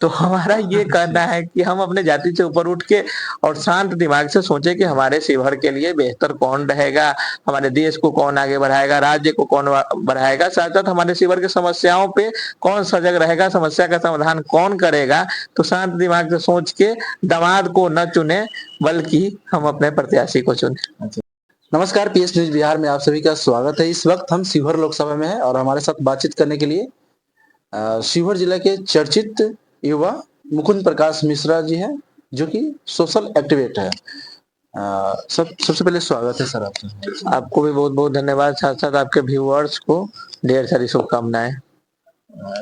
तो हमारा ये कहना है कि हम अपने जाति से ऊपर उठ के और शांत दिमाग से सोचें कि हमारे शिवहर के लिए बेहतर कौन रहेगा, हमारे देश को कौन आगे बढ़ाएगा, राज्य को कौन बढ़ाएगा, साथ-साथ हमारे शिवहर की समस्याओं पे कौन सजग रहेगा, समस्या का समाधान कौन करेगा। तो शांत दिमाग से सोच के दामाद को न चुनें, बल्कि हम अपने प्रत्याशी को चुनें। अच्छा। नमस्कार, पीएस न्यूज बिहार में आप सभी का स्वागत है। इस वक्त हम शिवहर लोकसभा में हैं और हमारे साथ बातचीत करने के लिए शिवहर जिला के चर्चित युवा मुकुंद प्रकाश मिश्रा जी हैं, जो कि सोशल एक्टिविस्ट है। सबसे पहले स्वागत है सर आपका। आपको भी बहुत-बहुत धन्यवाद, साथ-साथ आपके व्यूअर्स को ढेर सारी शुभकामनाएँ।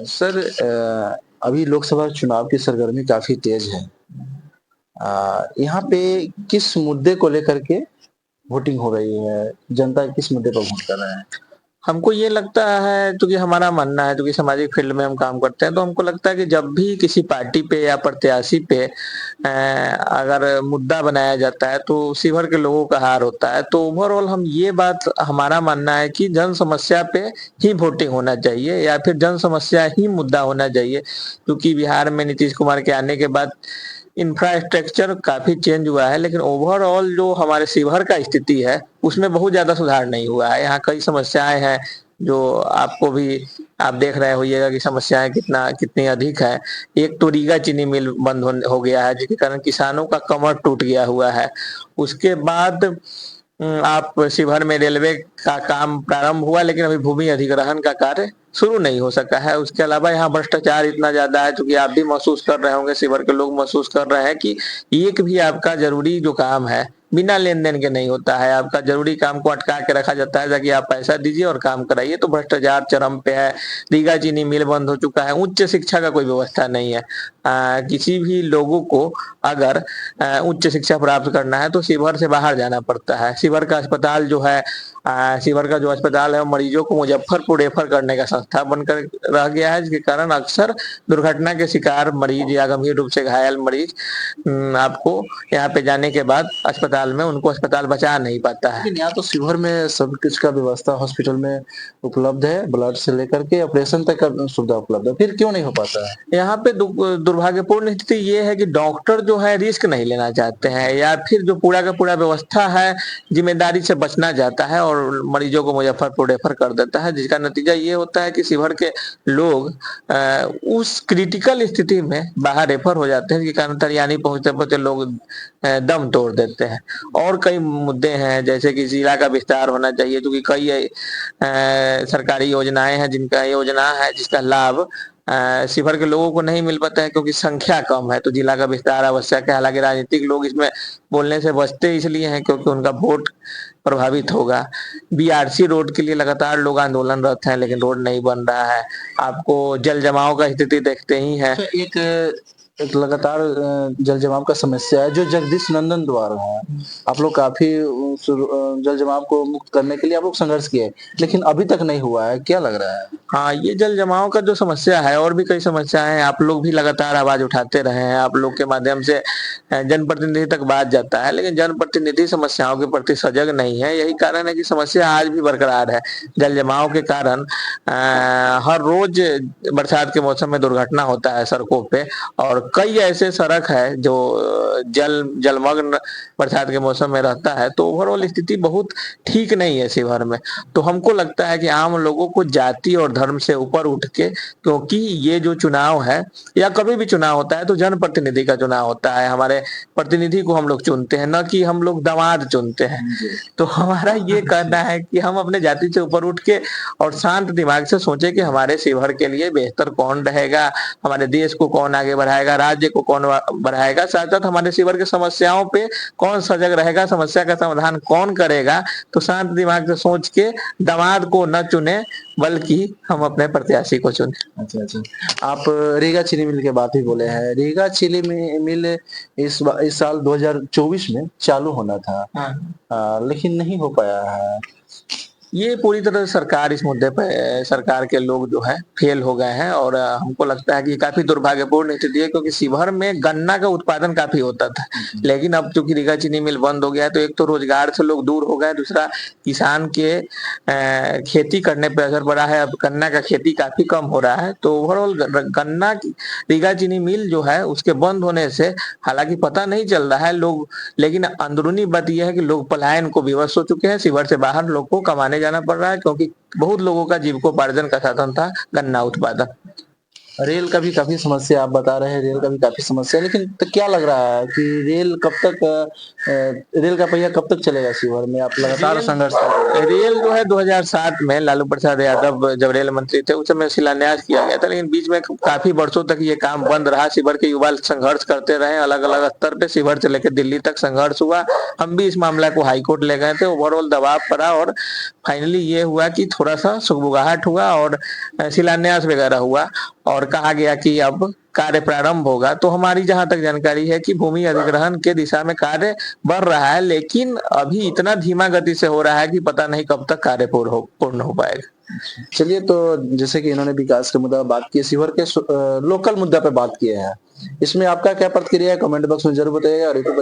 सर, अभी लोकसभा चुनाव की सरगर्मी काफी तेज है। यहाँ पे किस मुद्दे को लेकर के वोटिंग हो रही है? जनता किस मुद्दे पर वोट कर रहे हैं? हमको ये लगता है, क्योंकि हमारा मानना है, क्योंकि सामाजिक फील्ड में हम काम करते हैं, तो हमको लगता है कि जब भी किसी पार्टी पे या प्रत्याशी पे अगर मुद्दा बनाया जाता है तो शिवहर के लोगों का हार होता है। तो ओवरऑल हम ये बात हमारा मानना है कि जन समस्या पे ही वोटिंग होना चाहिए या फिर जन समस्या ही मुद्दा होना चाहिए। क्योंकि बिहार में नीतीश कुमार के आने के बाद इंफ्रास्ट्रक्चर काफ़ी चेंज हुआ है, लेकिन ओवरऑल जो हमारे शिवहर का स्थिति है, उसमें बहुत ज़्यादा सुधार नहीं हुआ है। यहाँ कई समस्याएँ हैं, जो आपको भी आप देख रहे होइएगा कि समस्याएँ कितनी अधिक है। एक तो रीगा चीनी मिल बंद हो गया है, जिसके कारण किसानों का कमर टूट गया हुआ है। उसके बाद आप शिवहर में रेलवे का काम प्रारंभ हुआ, लेकिन अभी भूमि अधिग्रहण का कार्य शुरू नहीं हो सका है। उसके अलावा यहाँ भ्रष्टाचार इतना ज़्यादा है, चूँकि आप भी महसूस कर रहे होंगे, शिवहर के लोग महसूस कर रहे हैं कि एक भी आपका ज़रूरी जो काम है, बिना लेन-देन के नहीं होता है। आपका ज़रूरी काम को अटका के रखा जाता है ताकि आप पैसा दीजिए और काम कराइए, तो भ्रष्टाचार चरम पे है। रीगा चीनी मिल बंद हो चुका है, उच्च शिक्षा का कोई व्यवस्था नहीं है। किसी भी लोगों को अगर उच्च शिक्षा प्राप्त करना है तो शिवहर से बाहर जाना पड़ता है। शिवहर का अस्पताल जो है, शिवहर का जो अस्पताल है, वो मरीजों को मुजफ्फरपुर रेफर करने का संस्था बनकर रह गया है, जिसके कारण अक्सर दुर्घटना के शिकार मरीज या गंभीर रूप से घायल मरीज आपको यहाँ पे जाने के बाद अस्पताल में उनको अस्पताल बचा नहीं पाता है। लेकिन यहाँ तो शिवहर में सब कुछ का व्यवस्था हॉस्पिटल में उपलब्ध है, ब्लड से लेकर के ऑपरेशन तक का सुविधा उपलब्ध है, फिर क्यों नहीं हो पाता है? यहाँ पे दुर्भाग्यपूर्ण स्थिति ये है कि डॉक्टर जो है रिस्क नहीं लेना चाहते हैं, या फिर जो पूरा का पूरा व्यवस्था है जिम्मेदारी से बचना चाहता है और मरीजों को मुजफ्फरपुर रेफर कर देता है, जिसका नतीजा ये होता है कि शिवहर के लोग उस क्रिटिकल स्थिति में बाहर रेफर हो जाते हैं, जिसके कारण तरियानी पहुंचते पहुंचते लोग दम तोड़ देते हैं। और कई मुद्दे हैं, जैसे कि जिला का विस्तार होना चाहिए, क्योंकि कई सरकारी योजनाएं हैं जिसका लाभ शिवहर के लोगों को नहीं मिल पाता है, क्योंकि संख्या कम है। तो जिला का विस्तार आवश्यक है। हालांकि राजनीतिक लोग इसमें बोलने से बचते इसलिए हैं क्योंकि उनका वोट प्रभावित होगा। बीआरसी रोड के लिए लगातार लोग आंदोलनरत हैं, लेकिन रोड नहीं बन रहा है। आपको जल जमाव का स्थिति देखते ही है। एक लगातार जल जमाव का समस्या है जो जगदीश नंदन द्वारा है। आप लोग काफी जल जमाव को मुक्त करने के लिए आप लोग संघर्ष किए, लेकिन अभी तक नहीं हुआ है, क्या लग रहा है? हाँ, ये जल जमाव का जो समस्या है, और भी कई समस्याएं हैं, आप लोग भी लगातार आवाज उठाते रहे हैं, आप लोग के माध्यम से जनप्रतिनिधि तक बात जाता है, लेकिन जनप्रतिनिधि समस्याओं के प्रति सजग नहीं है। यही कारण है कि समस्या आज भी बरकरार है। जल जमाव के कारण हर रोज बरसात के मौसम में दुर्घटना होता है सड़कों पे, और कई ऐसे सड़क है जो जलमग्न बरसात के मौसम में रहता है। तो ओवरऑल स्थिति बहुत ठीक नहीं है शिवहर में। तो हमको लगता है कि आम लोगों को जाति और धर्म से ऊपर उठ के, क्योंकि ये जो चुनाव है या कभी भी चुनाव होता है तो जनप्रतिनिधि का चुनाव होता है, हमारे प्रतिनिधि को हम लोग चुनते हैं, न कि हम लोग दामाद चुनते हैं। तो हमारा ये कहना है कि हम अपने जाति से ऊपर उठ के और शांत दिमाग से सोचे कि हमारे शिवहर के लिए बेहतर कौन रहेगा, हमारे देश को कौन आगे बढ़ाएगा, राज्य को कौन बढ़ाएगा, साथ साथ हमारे शिवहर की समस्याओं पे कौन सजग रहेगा, समस्या का समाधान कौन करेगा। तो शांत दिमाग से सोच के दामाद को न चुने, बल्कि हम अपने प्रत्याशी को चुने। अच्छा। आप रीगा चीनी मिल के बात ही बोले हैं। रीगा चीनी मिल इस साल 2024 में चालू होना था। हाँ। लेकिन नहीं हो पाया है। ये पूरी तरह से सरकार इस मुद्दे पे सरकार के लोग जो है फेल हो गए हैं और हमको लगता है कि ये काफी दुर्भाग्यपूर्ण स्थिति है क्योंकि शिवहर में गन्ना का उत्पादन काफी होता था लेकिन अब चूंकि रीगा चीनी मिल बंद हो गया है तो एक तो रोजगार से लोग दूर हो गए, दूसरा किसान के खेती करने पे असर पड़ा है। अब गन्ना का खेती काफी कम हो रहा है तो ओवरऑल गन्ना की रीगा चीनी मिल जो है उसके बंद होने से हालांकि पता नहीं चल रहा है लोग, लेकिन अंदरूनी बात यह है कि लोग पलायन को विवश हो चुके हैं। शिवहर से बाहर लोग को कमाने जाना पड़ रहा है क्योंकि बहुत लोगों का जीविकोपार्जन का साधन था गन्ना उत्पादन। रेल का भी काफी समस्या आप बता रहे हैं, रेल का भी काफी समस्या है, लेकिन तो क्या लग रहा है कि रेल कब तक रेल का पहिया कब तक चलेगा शिवहर में? आप लगातार संघर्ष कर रहे हैं। रेल जो है 2007 में लालू प्रसाद यादव जब रेल मंत्री थे उस समय शिलान्यास किया गया था, लेकिन बीच में काफी वर्षों तक ये काम बंद रहा। शिवहर के युवा संघर्ष करते रहे, अलग अलग स्तर पे शिवहर से लेकर दिल्ली तक संघर्ष हुआ। हम भी इस मामला को हाईकोर्ट ले गए थे, ओवरऑल दबाव पड़ा और फाइनली ये हुआ कि थोड़ा सा सुगबुगाहट हुआ और शिलान्यास वगैरह हुआ और कहा गया कि अब कार्य प्रारंभ होगा। तो हमारी जहां तक जानकारी है कि भूमि अधिग्रहण के दिशा में कार्य बढ़ रहा है, लेकिन अभी इतना धीमा गति से हो रहा है कि पता नहीं कब तक कार्य पूर्ण हो पाएगा। चलिए, तो जैसे कि इन्होंने विकास के मुद्दा पर बात की, शिवहर के लोकल मुद्दा पे बात किए हैं, इसमें आपका क्या प्रतिक्रिया है? कमेंट बॉक्स में जरूर बताइएगा और यूट्यूब